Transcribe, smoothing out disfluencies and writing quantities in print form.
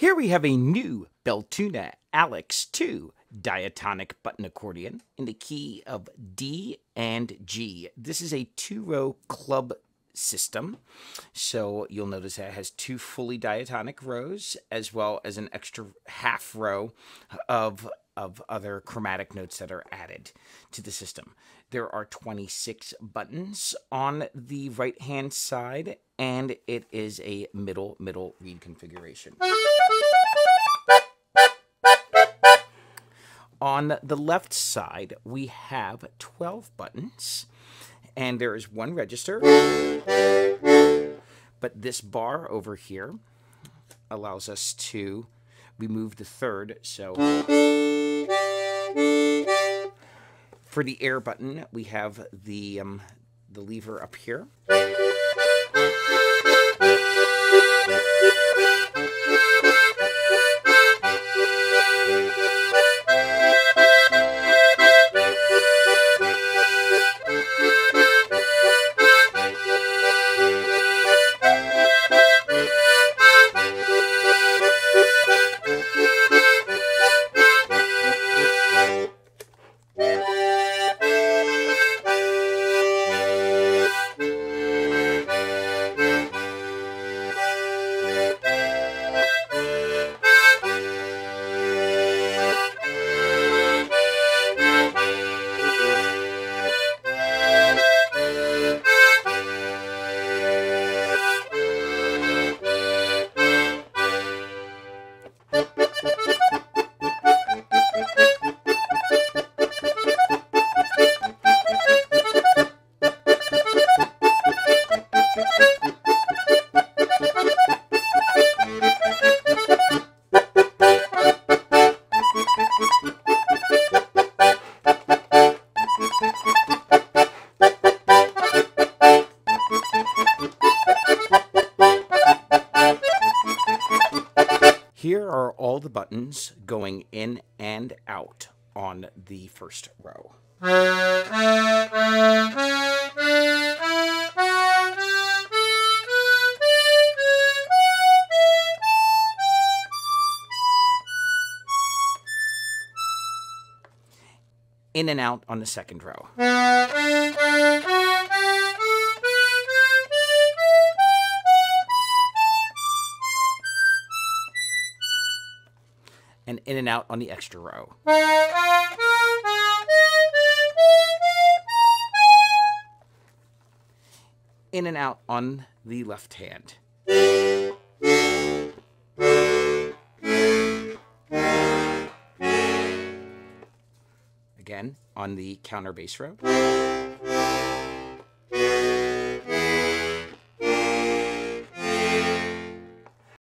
Here we have a new Beltuna Alex 2 diatonic button accordion in the key of D and G. This is a 2-row club system, so you'll notice that it has 2 fully diatonic rows as well as an extra half row of other chromatic notes that are added to the system. There are 26 buttons on the right hand side, and it is a middle reed configuration. On the left side, we have 12 buttons, and there is 1 register, but this bar over here allows us to remove the 3rd. So for the air button, we have the lever up here. Here are all the buttons going in and out on the first row. In and out on the second row. And in and out on the extra row. In and out on the left hand. Again, on the counter bass row.